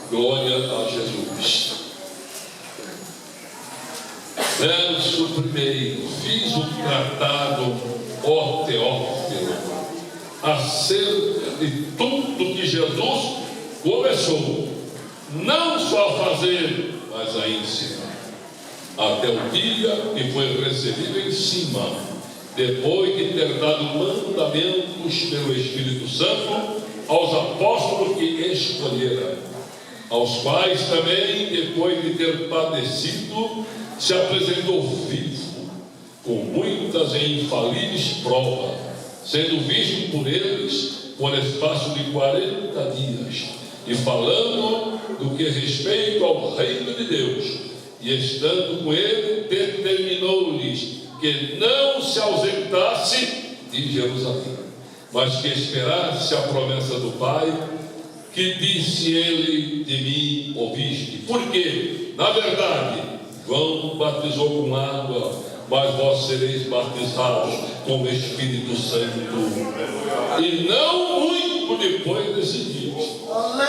Glória a Jesus. Verso 1: fiz um tratado, ó Teófilo, acerca de tudo que Jesus começou, não só a fazer, mas a ensinar, até o dia que foi recebido em cima, depois de ter dado mandamentos pelo Espírito Santo aos apóstolos que escolhera, aos quais também, depois de ter padecido, se apresentou vivo, com muitas e infalíveis provas, sendo visto por eles por espaço de 40 dias, e falando do que respeita ao reino de Deus, e estando com ele, determinou-lhes que não se ausentasse de Jerusalém, mas que esperasse a promessa do Pai, que disse ele: de mim ouviste. Porque, na verdade, João batizou com água, mas vós sereis batizados com o Espírito Santo. E não muito depois desse dia,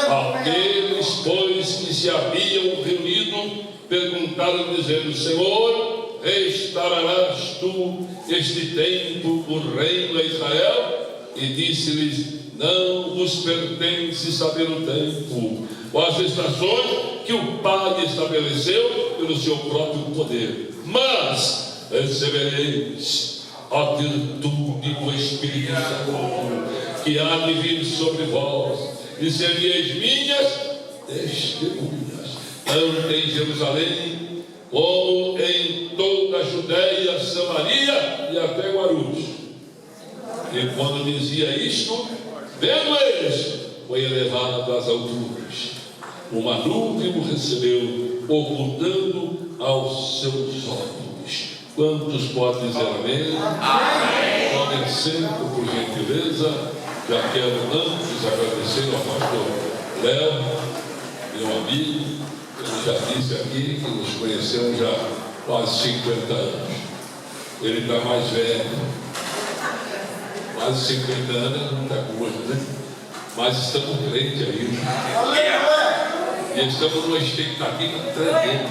aqueles, pois, que se haviam reunido, perguntaram, dizendo: Senhor, restaurarás tu este tempo, o reino a Israel? E disse-lhes: não vos pertence saber o tempo, ou as estações que o Pai estabeleceu pelo seu próprio poder, mas recebereis a virtude do Espírito Santo, que há de vir sobre vós, e sereis minhas testemunhas, tanto em Jerusalém, como em toda a Judéia, Samaria e até Guarulhos. E quando dizia isto, vendo eles, foi elevado às alturas. Uma nuvem o recebeu, ocultando aos seus olhos. Quantos podem dizer amém? Amém. Podem sempre, por gentileza. Já quero antes agradecer ao pastor Léo, meu amigo. Ele já disse aqui que nos conhecemos já há quase 50 anos. Ele está mais velho. Quase 50 anos é muita coisa, né? Mas estamos crentes ainda. E estamos numa expectativa tremenda.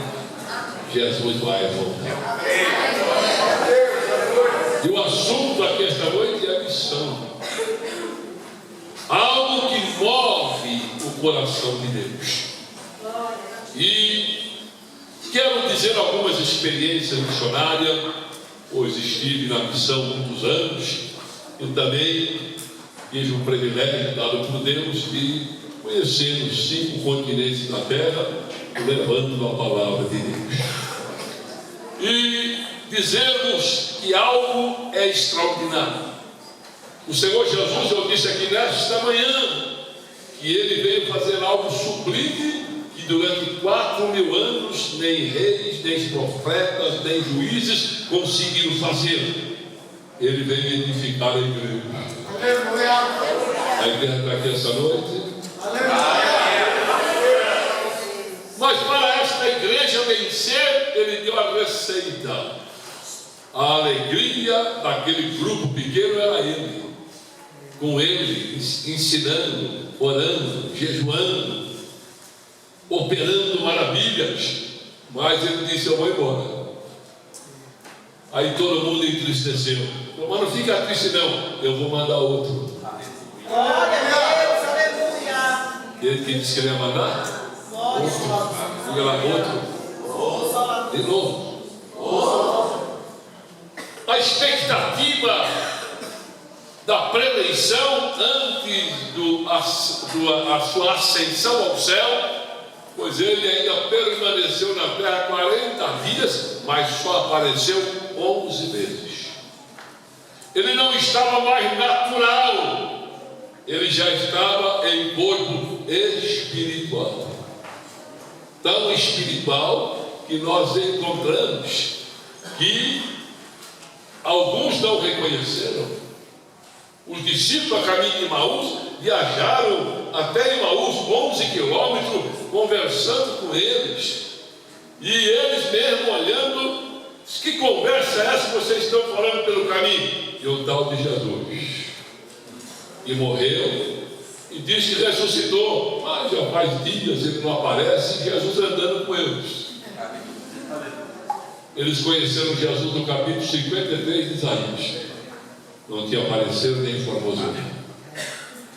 Jesus vai voltar. E o assunto aqui esta noite é a missão. Algo que move o coração de Deus. E quero dizer algumas experiências missionárias, pois estive na missão muitos anos. Eu também tive o privilégio dado por Deus de conhecer os 5 continentes da terra, levando a palavra de Deus. E dizermos que algo é extraordinário. O Senhor Jesus, eu disse aqui nesta manhã, que Ele veio fazer algo sublime, que durante 4.000 anos, nem reis, nem profetas, nem juízes conseguiram fazer. Ele veio edificar a igreja. A igreja está aqui essa noite. Mas para esta igreja vencer, ele deu a receita. A alegria daquele grupo pequeno era ele. Com ele, ensinando, orando, jejuando, operando maravilhas. Mas ele disse: eu vou embora. Aí todo mundo entristeceu. Mas não fica triste não, eu vou mandar outro. Glória a Deus, aleluia. Ele que disse que ele ia mandar? Outro. Diga lá, outro. De novo. A expectativa da preleição antes a sua ascensão ao céu, pois ele ainda permaneceu na terra 40 dias, mas só apareceu 11 vezes. Ele não estava mais natural, ele já estava em corpo espiritual. Tão espiritual que nós encontramos que alguns não reconheceram. Os discípulos a caminho de Emaús viajaram até Emaús 11 quilômetros, conversando com eles. E eles mesmo olhando, que conversa é essa que vocês estão falando pelo caminho? E o tal de Jesus, que morreu, E diz que ressuscitou, mas já faz dias ele não aparece, Jesus andando com eles. Eles conheceram Jesus no capítulo 53 de Isaías. Não tinha aparecido nem formosura.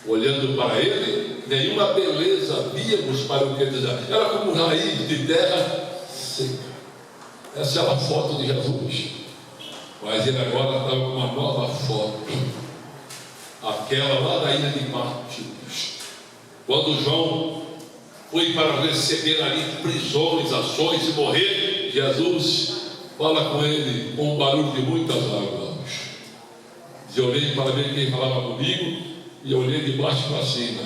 Olhando para ele, nenhuma beleza víamos para o que ele dizia. Era como raiz de terra seca. Essa é a foto de Jesus. Mas ele agora estava com uma nova foto. Aquela lá da ilha de Patmos. Quando João foi para receber ali prisões, ações e morrer, Jesus fala com ele com um barulho de muitas águas. E eu olhei para ver quem falava comigo, e eu olhei de baixo para cima.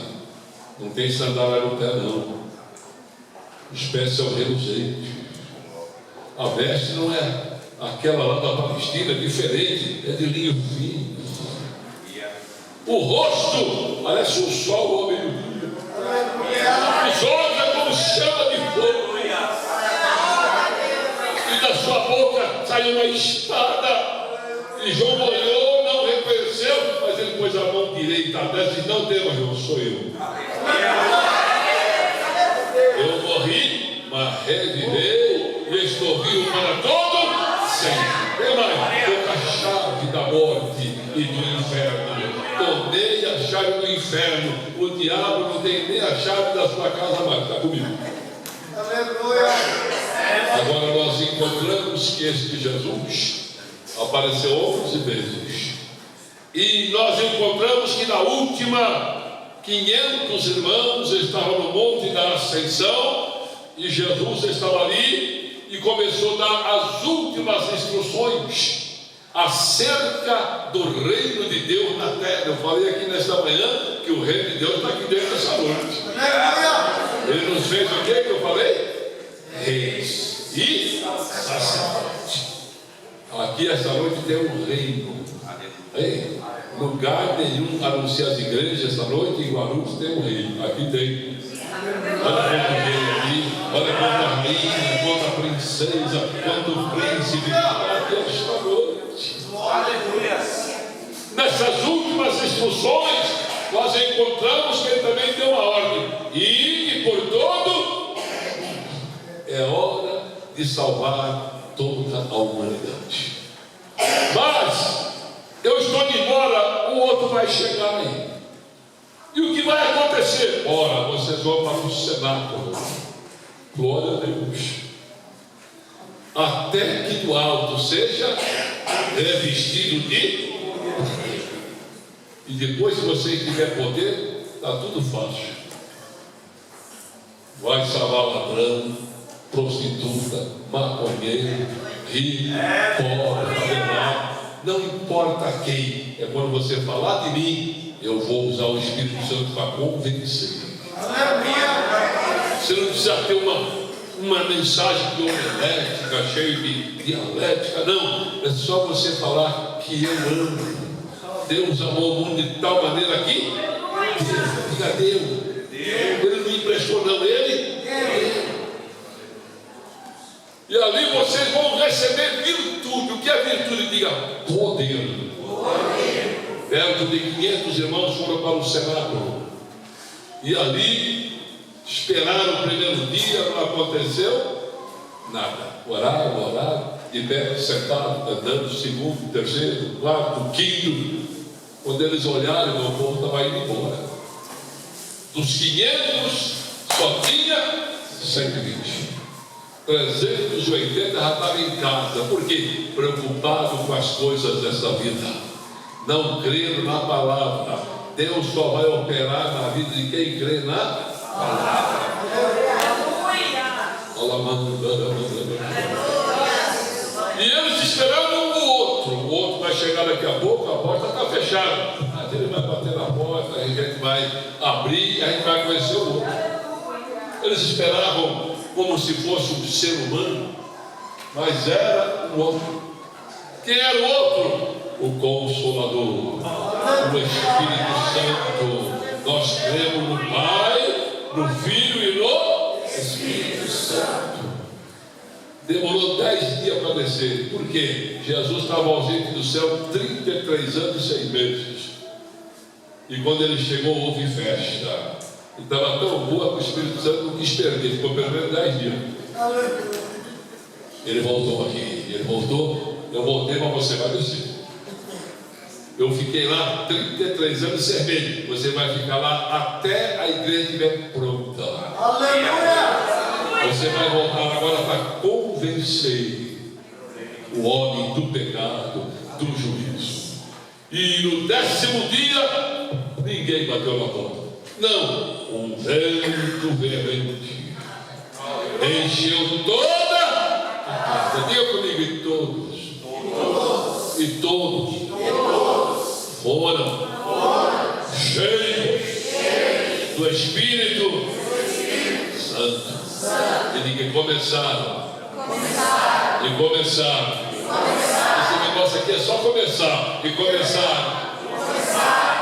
Não tem sandália no pé, não. Os pés são reluzentes. A veste não é aquela lá da Palestina, diferente, é de linho fino. O rosto parece um sol ao meio-dia. Os olhos é como chama de fogo. E da sua boca saiu uma espada. E João olhou, não reconheceu, mas ele pôs a mão direita dessa e disse: não temas, João, sou eu. Eu morri, mas revivi e estou vivo para todo sempre. Tem mais, eu com a chave da morte e do inferno. Tomei a chave do inferno. O diabo não tem nem a chave da sua casa mais. Está comigo. Aleluia. Agora nós encontramos que este Jesus apareceu 11 vezes. E nós encontramos que na última 500 irmãos estavam no Monte da Ascensão. E Jesus estava ali e começou a dar as últimas instruções acerca do reino de Deus na terra. Eu falei aqui nesta manhã que o reino de Deus está aqui dentro dessa noite. Ele nos fez o que eu falei? Reis e sacerdotes. Aqui esta noite tem um reino. Ei, lugar nenhum anuncia as igrejas esta noite. Em Guarulhos tem um rei. Aqui tem. Olha quanto rei aqui. Olha quanta rainha, quanta princesa, quanto príncipe. Aqui esta noite. Nessas últimas instruções, nós encontramos que ele também deu uma ordem: e por todo é hora de salvar toda a humanidade. Mas eu estou indo embora, o outro vai chegar aí. E o que vai acontecer? Ora, vocês vão para o cenáculo. Glória a Deus. Até que do alto seja revestido de poder. E depois, se você tiver poder, está tudo fácil. Vai salvar ladrão, prostituta, maconheiro, rico, pobre, não importa quem. É quando você falar de mim, eu vou usar o Espírito Santo para convencer. Você não precisa ter uma mensagem homilética, cheia de dialética, não. É só você falar que eu amo. Deus amou o mundo de tal maneira que diga Deus. Ele não emprestou, não, ele. E ali vocês vão receber virtude. O que é virtude? Diga poder. Perto de 500 irmãos foram para o cenáculo. E ali esperaram o primeiro dia, não aconteceu nada. Oraram, de pé, sentado, andando, segundo, terceiro, quarto, quinto. Quando eles olharam, o povo estava indo embora. Dos 500, só tinha 120. 380 já estavam em casa. Por quê? Preocupado com as coisas dessa vida. Não creram na palavra. Deus só vai operar na vida de quem crê na palavra. E eles esperando o outro. O outro vai chegar daqui a pouco, a porta está fechada. Ele vai bater na porta, a gente vai abrir e a gente vai conhecer o outro. Eles esperavam como se fosse um ser humano, mas era o outro. Quem era o outro? O Consolador, o Espírito Santo. Nós cremos no Pai, no Filho e no Espírito Santo. Demorou 10 dias para descer. Por quê? Jesus estava ausente do céu 33 anos e 6 meses. E quando ele chegou, houve festa. E estava tão boa que o Espírito Santo não quis perder, ficou pelo menos 10 dias. Ele voltou aqui, ele voltou, eu voltei, mas você vai descer. Eu fiquei lá 33 anos e servei. Você vai ficar lá até a igreja estiver pronta. Aleluia! Você vai voltar agora para convencer o homem do pecado, do juízo. E no 10º dia, ninguém bateu na porta. Não, um vento veemente encheu toda a casa. Diga comigo, e todos. E todos foram cheios do Espírito Santo. E ninguém começaram. Esse negócio aqui é só começar. E começaram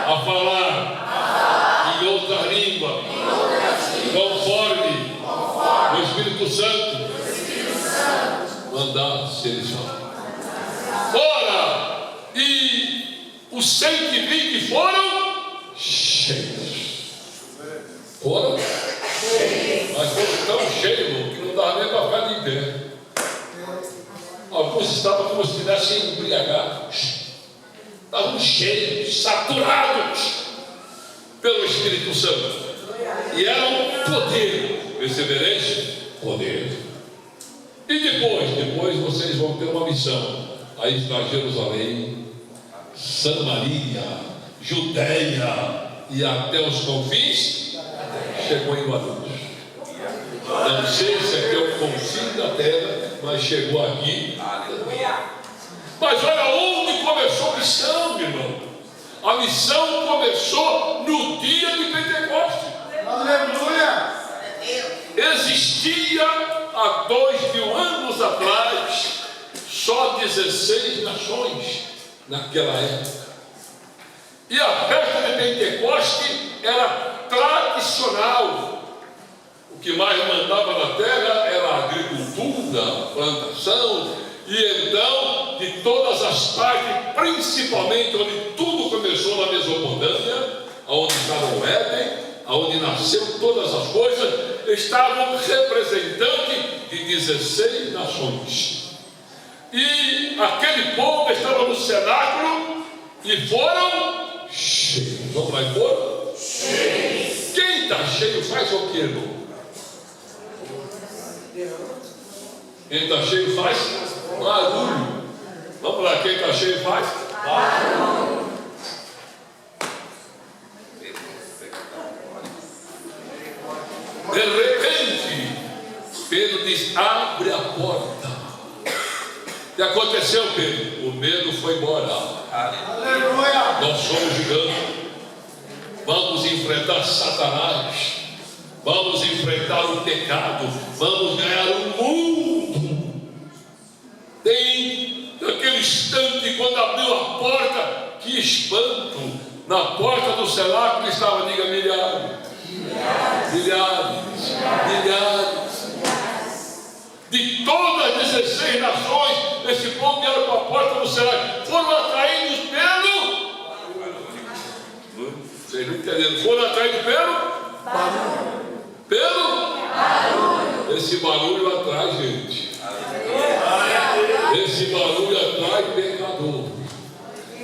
a falar em outra língua, conforme o Espírito Santo mandasse eles falar. Ora, e os 120 foram cheios. Foram? Mas foram tão cheios que não dava nem para ficar de pé. Alguns estavam como se estivessem embriagados. Estavam cheios, saturados pelo Espírito Santo. E era um poder. Recebereis poder. E depois vocês vão ter uma missão. Aí está Jerusalém, Samaria, Judeia e até os confins. Chegou em Guarulhos. Não sei se aqui é o confim da terra, mas chegou aqui. Mas olha onde começou a missão, meu irmão. A missão começou no dia de Pentecostes. Aleluia! Existia há 2000 anos atrás só 16 nações naquela época. E a festa de Pentecostes era tradicional. O que mais mandava na terra era a agricultura, a plantação. E então, de todas as partes, principalmente onde tudo começou na Mesopotâmia, onde estava o Éden, onde nasceu todas as coisas, estavam representantes de 16 nações. E aquele povo estava no cenáculo e foram cheios. Vamos lá, e foram cheios. Quem está cheio faz o quê, irmão? Quem está cheio faz barulho. Vamos lá, quem está cheio faz barulho. De repente, Pedro diz: abre a porta. O que aconteceu, Pedro? O medo foi embora. Aleluia! Nós somos gigantes. Vamos enfrentar Satanás. Vamos enfrentar o pecado. Vamos ganhar o mundo. Tem naquele instante, quando abriu a porta, que espanto. Na porta do cenáculo estava, diga, milhares. De todas as 16 nações, esse povo que era para a porta do cenáculo foram atraídos pelo. Vocês não entenderam? Foram atraídos pelo. Esse barulho atrai gente. Esse barulho atrai pecador.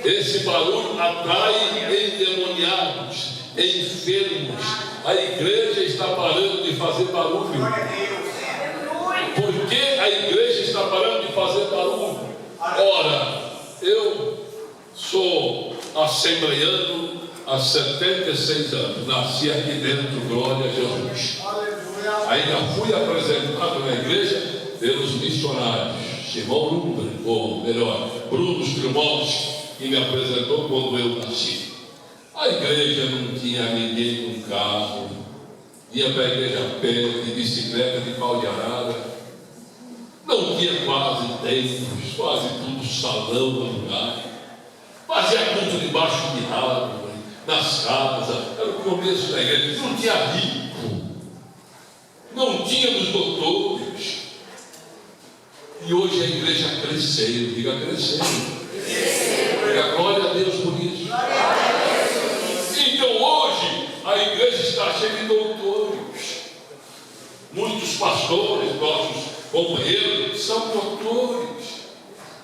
Esse barulho atrai endemoniados, enfermos. A igreja está parando de fazer barulho. Por que a igreja está parando de fazer barulho? Ora, eu sou assembleiano há 76 anos. Nasci aqui dentro, glória a Jesus. Ainda fui apresentado na igreja pelos missionários. Simão Lumbre, ou melhor, Bruno Strumont, que me apresentou quando eu nasci. A igreja não tinha ninguém com carro, ia para a igreja a pé, de bicicleta, de pau de arara. Não tinha quase templos, quase tudo salão no lugar. Fazia culto debaixo de árvore, nas casas. Era o começo da igreja. Não tinha rico, não tínhamos doutores. E hoje a igreja cresceu, diga cresceu. Diga glória a Deus por isso. Muitos pastores, nossos companheiros, são doutores.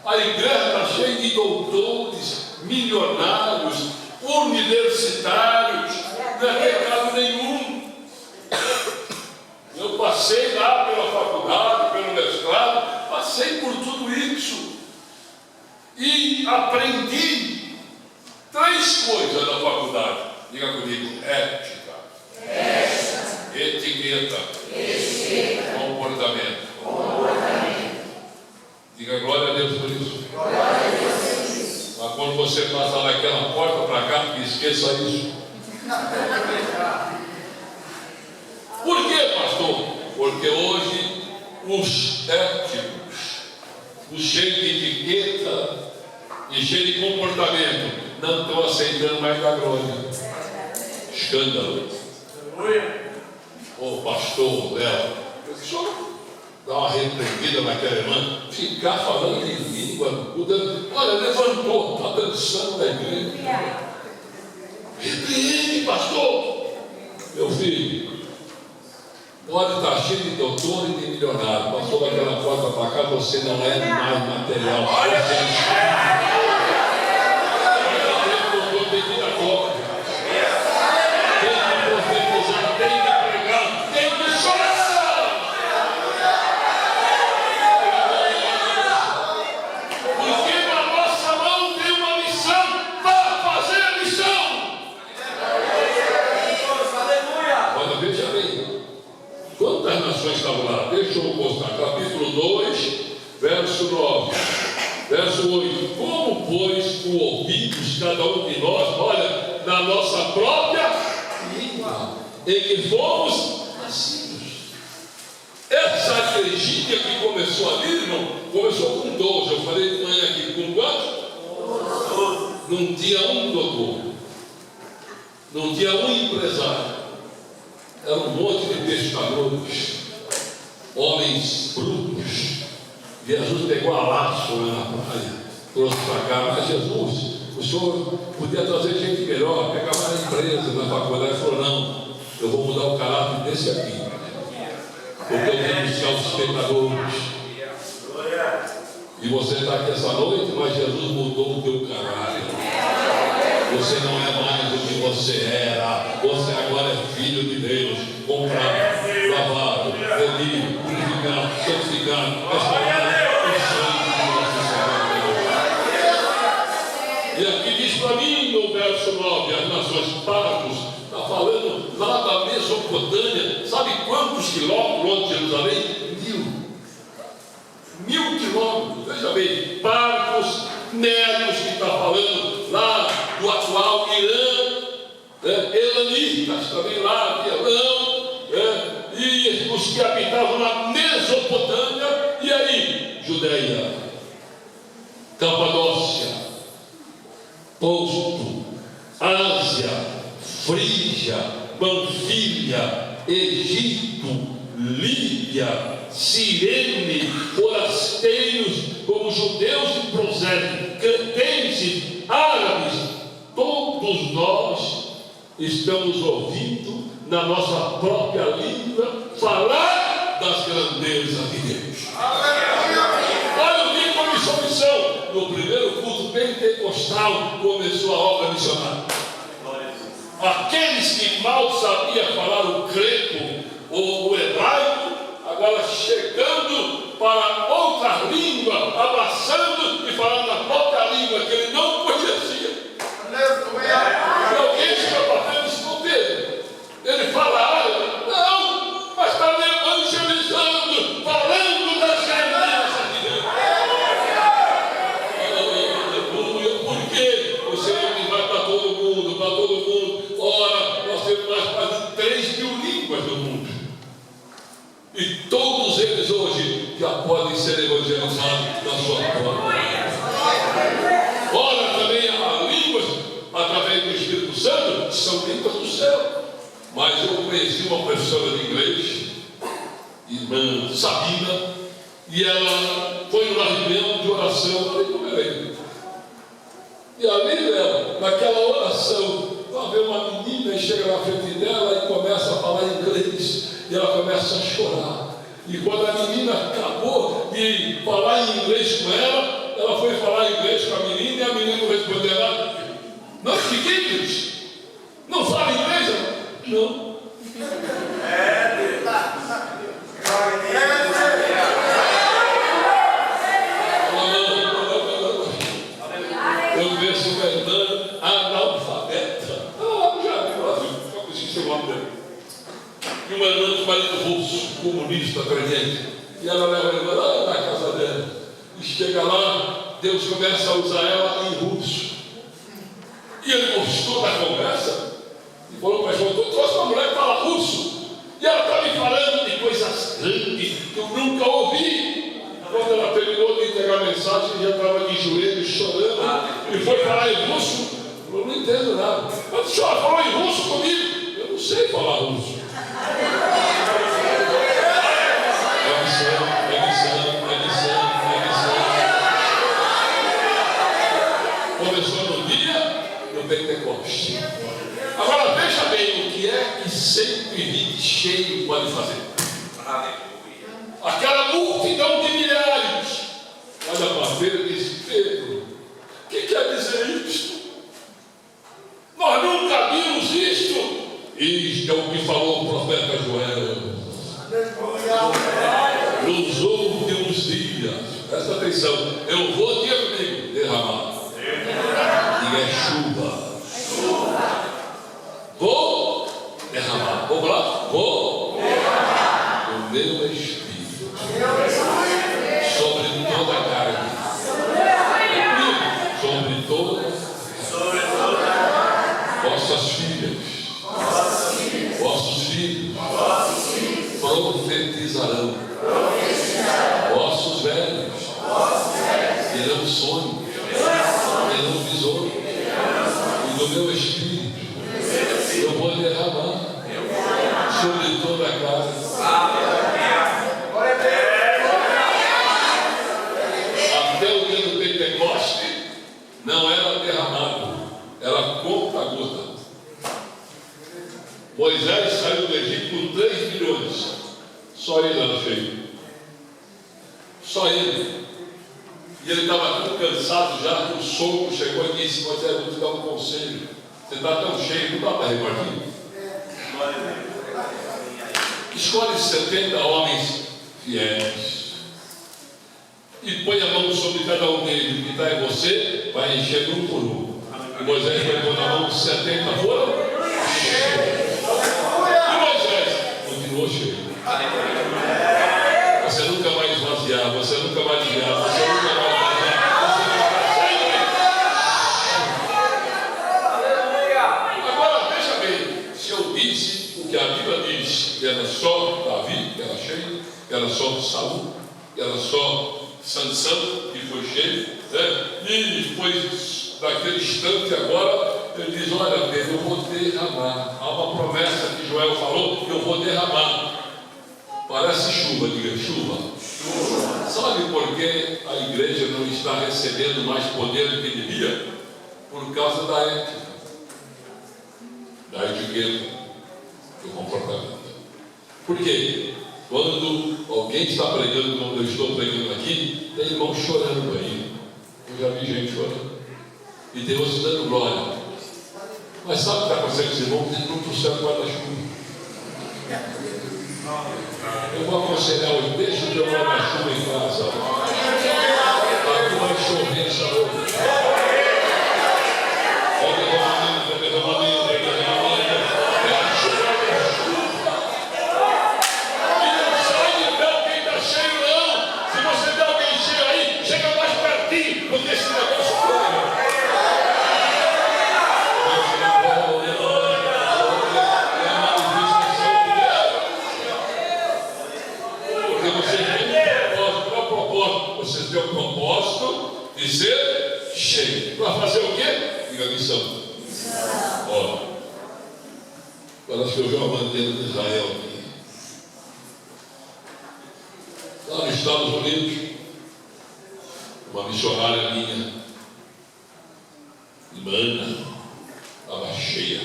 A igreja está cheia de doutores, milionários, universitários, não é pecado nenhum. Eu passei lá pela faculdade, pelo mestrado, passei por tudo isso e aprendi 3 coisas na faculdade. Diga comigo: ética, etiqueta, comportamento. Diga glória a Deus por isso. Mas quando você passa daquela porta para cá, esqueça isso. Por quê, pastor? Porque hoje os éticos, os cheios de etiqueta e cheios de comportamento, não estão aceitando mais da glória. Escândalo. Ô pastor Léo, só dá uma repreendida naquela irmã, ficar falando em língua, mudando. Olha, levantou, está dançando na igreja. Repreende, pastor. Meu filho, pode estar cheio de doutor e de milionário, passou daquela porta para cá, você não é mais material. Deixa eu mostrar, capítulo 2, verso 9, verso 8. Como, pois, o ouvimos cada um de nós, olha, na nossa própria língua, em que fomos nascidos. Essa igrejinha que começou ali, irmão, começou com 12. Eu falei de manhã aqui, com quantos? Não tinha um doutor, não tinha um empresário, era um monte de pescadores, homens brutos. Jesus pegou a laço na praia, trouxe para cá. Mas Jesus, o senhor podia trazer gente melhor, pegar mais empresa na faculdade. Ele falou: não, eu vou mudar o caráter desse aqui, porque eu tenho buscar os pecadores. E você está aqui essa noite, mas Jesus mudou o teu caráter. Você não é mais o que você era. Você agora é filho de Deus, comprado, lavado, relido, purificado, santificado, restaurado no sangue de nosso Senhor. E aqui diz para mim no verso 9: as nações partos, está falando lá da Mesopotâmia. Sabe quantos quilômetros longe de Jerusalém? 1000 quilômetros. Veja bem, partos, médios, que está falando lá do atual Irã, elanitas também lá de Elão, e os que habitavam na Mesopotâmia. E aí, Judeia, Capadócia, Ponto, Ásia, Frígia, Panfilha, Egito, Líbia, Cirene, forasteiros, como judeus e prosélitos, cretenses, árabes, todos nós estamos ouvindo na nossa própria língua falar das grandezas de Deus. Olha o que começou a missão. No primeiro culto pentecostal começou a obra missionária. Aqueles que mal sabiam falar o grego ou o hebraico, agora chegando para outra língua, abraçando e falando na própria língua que ele não conhecia. E alguém chega para Pedro e diz: com Pedro, ele fala árabe? Não, mas está evangelizando, falando das grandezas de Deus. Aleluia. Por quê? O Senhor vai para todo mundo, para todo mundo. Ora, nós temos mais quase 3.000 línguas no mundo. E todos eles hoje já podem ser evangelizados na sua própria. Ora, também há línguas, através do Espírito Santo, que são línguas do céu. Mas eu conheci uma professora de inglês, irmã Sabina, e ela foi numa reunião de oração ali no Belém. E ali, naquela oração, vai ver uma menina e chega na frente dela e começa a falar inglês. e ela começa a chorar. E quando a menina acabou de falar em inglês com ela, ela foi falar inglês com a menina e a menina não respondeu nada. Não, speak English. Não fala inglês? Não. Eu vejo o Fernando analfabeta. Já vi lá, eu esqueci o nome dele. E o Fernando, marido russo, comunista, crente. E ela leva ele lá na casa dela. E chega lá, Deus começa a usar ela em russo. E ele gostou da conversa e falou para a irmã: tu trouxe uma mulher que fala russo. E ela está me falando de coisas grandes que eu nunca ouvi. Quando ela terminou de entregar a mensagem, já estava de joelhos chorando e foi falar em russo. Eu não entendo nada. Mas a senhora falou em russo comigo? Eu não sei falar russo. Começou no dia do Pentecoste. Agora veja bem o que é que 120 cheio pode fazer. Aquela multidão de milhares olha para Pedro e diz: Pedro, o que quer dizer isto? Nós nunca vimos isto. Isto é o que falou o profeta Joel. Nos últimos dias, presta atenção, eu vou derramar. E é chuva. Vou derramar. Vamos lá? Vou derramar o meu Espírito sobre toda a carne. Sobre todas vossas filhas, vossos filhos profetizarão. Vossos velhos terão sonhos, terão visões. E do meu Espírito eu vou derramar sobre toda a carne. Até o dia do Pentecoste não era derramado, era conta-gota. Moisés saiu do Egito com 3 milhões. Só ele era cheio. Só ele. E ele estava tão cansado já que o sogro chegou e disse: Moisés, vou te dar um conselho. Você está tão cheio, não dá para repartir. Escolhe 70 homens fiéis e põe a mão sobre cada um deles. O que está em você vai encher um por um. E Moisés pegou na mão 70 foram. E Moisés continuou cheio. Você nunca vai esvaziar, você nunca vai desviar, você nunca vai esvaziar, você vai sempre. Agora veja bem, se eu disse o que a Bíblia diz, que era só Davi, que era cheio, que era só Saul, que era só Sansão, que foi cheio, né? E depois daquele instante agora, ele diz: olha Pedro, eu vou derramar. Há uma promessa que Joel falou: eu vou derramar. Parece chuva, diga chuva. Sabe por que a igreja não está recebendo mais poder do que devia? Por causa da ética, da etiqueta, do comportamento. Por quê? Quando alguém está pregando, como eu estou pregando aqui, tem irmão chorando aí. Eu já vi gente chorando. E Deus dando glória. Mas sabe o que está acontecendo com os irmãos? Eles não trouxeram guarda-chuva. Eu vou aconselhar hoje: deixa o teu guarda-chuva em casa. Aqui vai chover essa noite. E não sai de pé quem está cheio, não. Se você der alguém cheio aí, chega mais pertinho, porque esse negócio foi. Você tem o propósito de ser cheio. Para fazer o quê? Diga missão. Ó, agora que eu vi uma bandeira de Israel aqui. Lá nos Estados Unidos, uma missionária minha, irmã, estava cheia.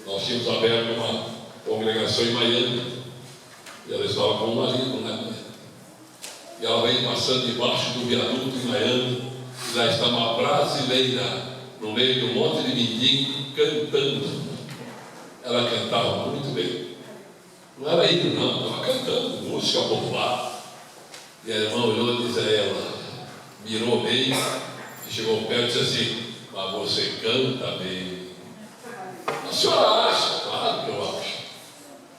Nós tínhamos aberto uma congregação nasceu em Miami. E ela estava com o marido, né? E ela vem passando debaixo do viaduto em Miami. E lá está uma brasileira no meio de um monte de mendigo cantando. Ela cantava muito bem. Não era hino, não, estava cantando música popular. E a irmã olhou e disse a ela, mirou bem e chegou perto e disse assim: mas você canta bem. A senhora acha? Claro que eu acho.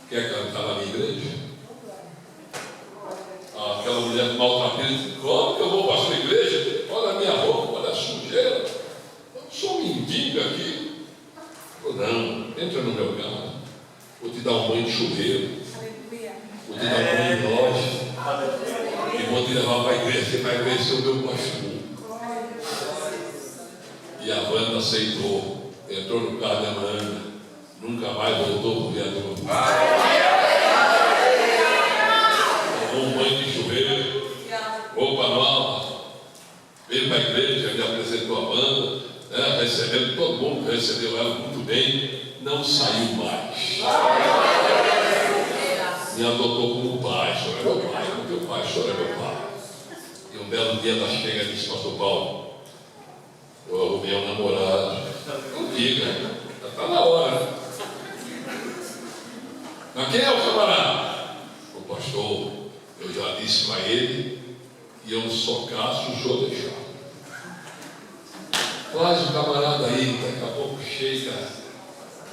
Quer cantar na minha igreja? Aquela mulher maltrapilha disse: como que eu vou para a sua igreja? Olha a minha roupa, olha a sujeira. Eu sou um mendigo aqui. Eu, não, entra no meu carro. Vou te dar um banho de chuveiro. Vou te dar um banho de loja. E vou te levar para a igreja. Você vai conhecer o meu pastor. E a Wanda aceitou. Entrou no carro da Ana. Nunca mais voltou para o viaduto. Tomou um banho de chuveiro. Roupa nova. Veio para a igreja, me apresentou a banda, né, recebendo todo mundo, recebeu ela muito bem, não saiu mais. Me adotou como pai, o senhor é meu pai, o teu pai, o senhor é meu pai. E um belo dia ela chega e disse: pastor Paulo, eu arrumei um namorado. Não diga, já está na hora. Mas quem é o camarada? O pastor, eu já disse para ele que eu só caso o senhor deixar. Traz o camarada aí, daqui a pouco chega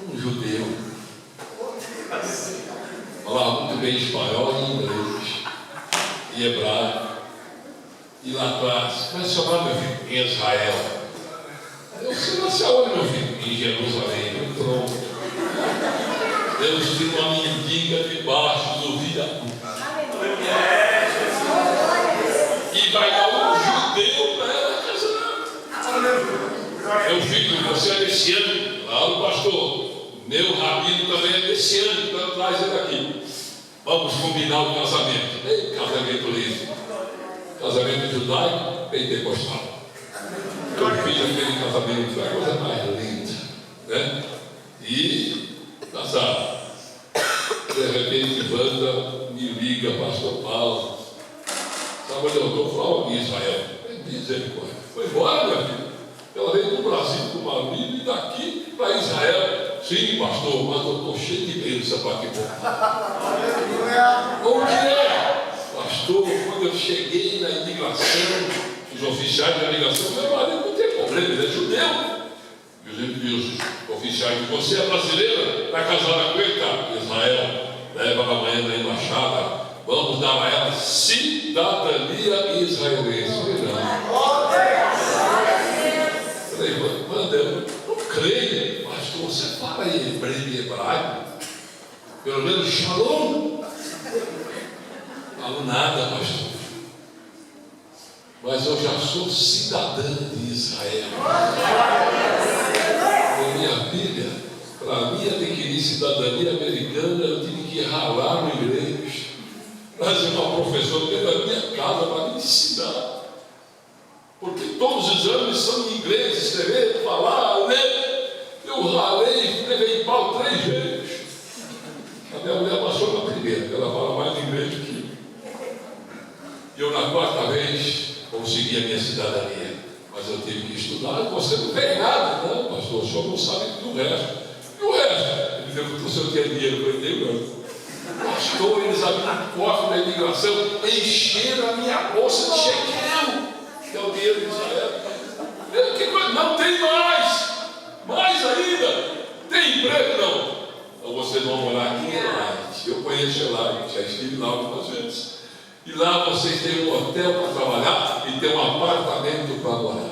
um judeu. Falava muito bem espanhol e inglês, e hebraico. E lá atrás, mas chamar meu filho em Israel. Eu sei nascer aonde, meu filho? Em Jerusalém, no trono. Deus tinha uma mendiga debaixo do viaduto. E vai dar um judeu para ela casar. Meu filho, você é messiânico? Claro, pastor. Meu rabino também é messiânico, então traz ele aqui. Vamos combinar o casamento. Ei, casamento lindo. Casamento judaico, pentecostal. Eu fiz aquele casamento, foi a coisa mais linda, né? E casado. De repente, Wanda me liga, pastor Paulo. Sabe onde eu estou? Falando em Israel. Misericórdia. Foi embora, minha filha. Ela veio do Brasil com o marido e daqui para Israel. Sim, pastor, mas eu estou cheio de bênção para aqui. O que é? Pastor, quando eu cheguei na imigração, os oficiais da imigração, meu marido não tem problema, ele é judeu. E os oficiais, você é brasileira, está casada com ele, tá? Israel, leva amanhã na embaixada, vamos dar a ela cidadania israelense. Falei, manda, eu não creio, pastor, você fala em hebraico, pelo menos shalom. Falo nada, pastor, mas eu já sou cidadã de Israel. Minha filha, para mim adquirir cidadania americana, eu tive que ralar no inglês, trazer uma professora dentro da minha casa para me ensinar. Porque todos os exames são em inglês, escrever, falar, ler. Eu ralei, levei pau 3 vezes. A minha mulher passou na primeira, ela fala mais inglês do que eu. Eu na 4ª vez consegui a minha cidadania. Mas eu tive que estudar. Você não tem nada, não, pastor, o senhor não sabe do resto. E o resto? Ele perguntou se eu tinha dinheiro. Eu falei, tenho não. Pastor, eles abriram o cofre da imigração, encheram a minha bolsa de shekel, que é o dinheiro de Israel. Que coisa? Não tem mais! Mais ainda! Tem emprego? Não. Então vocês vão morar aqui em Elite. Eu conheço Elite, já estive lá algumas vezes. E lá vocês têm um hotel para trabalhar e tem um apartamento para morar.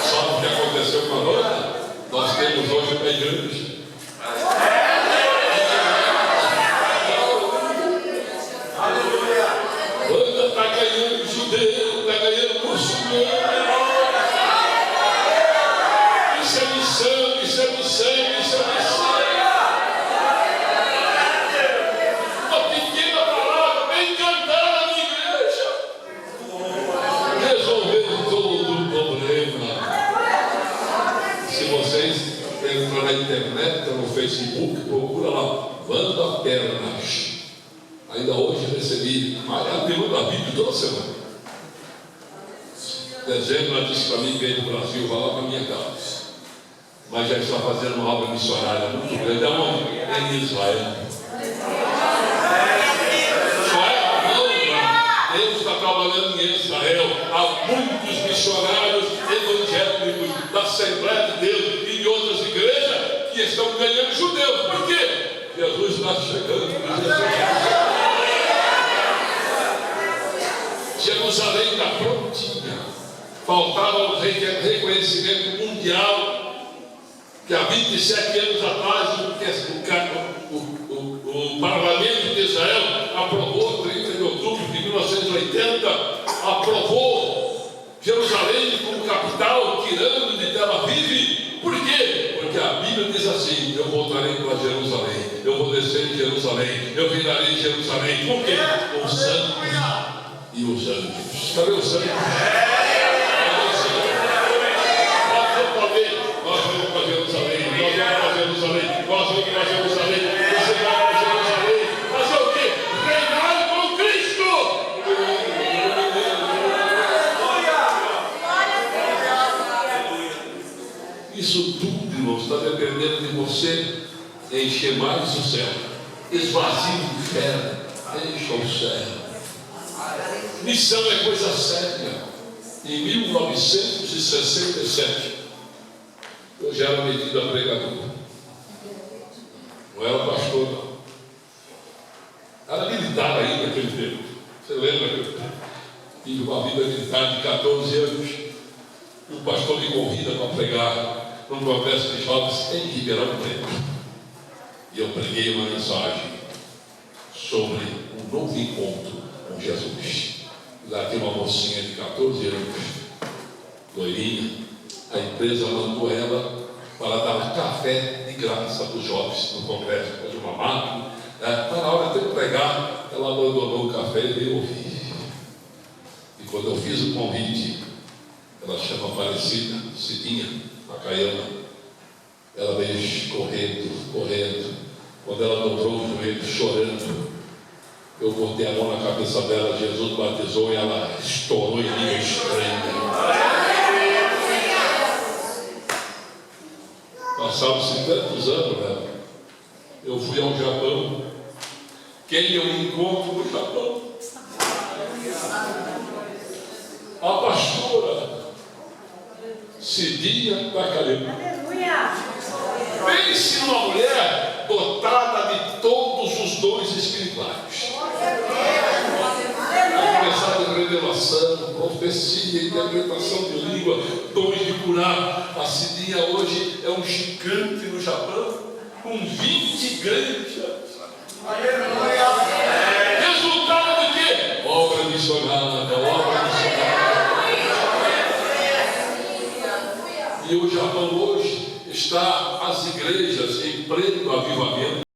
Sabe o que aconteceu com a Wanda? Nós temos hoje uma igreja. Wanda está ganhando judeu, está ganhando muçulmano. Isso é missão, isso é missão, isso é missão. Na internet, anos. Ainda hoje recebi, ela me manda vídeo toda semana. Dezembro ela disse para mim que veio do Brasil, vai lá para a minha casa. Mas já está fazendo uma obra missionária muito grande. Aonde? Em Israel. Deus está trabalhando em Israel. Há muitos missionários evangélicos da Assembleia de Deus e de outras igrejas que estão ganhando judeus. Por quê? Jesus está chegando. Jerusalém está prontinha. Faltava o reconhecimento mundial que há 27 anos atrás o parlamento de Israel aprovou, 30 de outubro de 1980, aprovou Jerusalém como capital, tirando de Tel Aviv. Por quê? Porque a Bíblia diz assim: eu voltarei para Jerusalém, eu vou descer em Jerusalém, eu reinarei em Jerusalém. Por quê? Os santos e os anjos. Cadê os santos? Nós vamos para Jerusalém, nós vamos para Jerusalém, nós vamos para Jerusalém, você vai para Jerusalém, fazer o quê? Reinar com Cristo! Isso tudo, irmãos, está dependendo de você encher mais o céu. Esvazie o inferno, encha o céu. Missão é coisa séria. Em 1967, eu já era metido a pregador. Não era pastor, não. Era militar ainda naquele tempo. Você lembra que eu tive uma vida militar de 14 anos? E o pastor me convida para pregar num congresso de jovens em Ribeirão Preto. E eu preguei uma mensagem sobre um novo encontro com Jesus. Lá tem uma mocinha de 14 anos, loirinha. A empresa mandou ela para dar café de graça para os jovens no congresso, de uma máquina. Está na hora de eu pregar, ela abandonou o café e veio ouvir. E quando eu fiz o convite, ela chama Aparecida, Cidinha, Macaiana, ela veio correndo. Quando ela dobrou o joelho, chorando, eu botei a mão na cabeça dela, Jesus batizou e ela estourou em língua estranha. Passaram-se tantos anos, né? Eu fui ao Japão. Quem eu encontro no Japão? A pastora Cidinha Macaiana. Pense numa mulher dotada de todos os dons espirituais. A começar de revelação, profecia, interpretação de língua, dons de curar. A Cidinha hoje é um gigante no Japão, com 20 igrejas. Resultado de quê? Obra missionária, obra missionária. E o Japão hoje está as igrejas em pleno avivamento.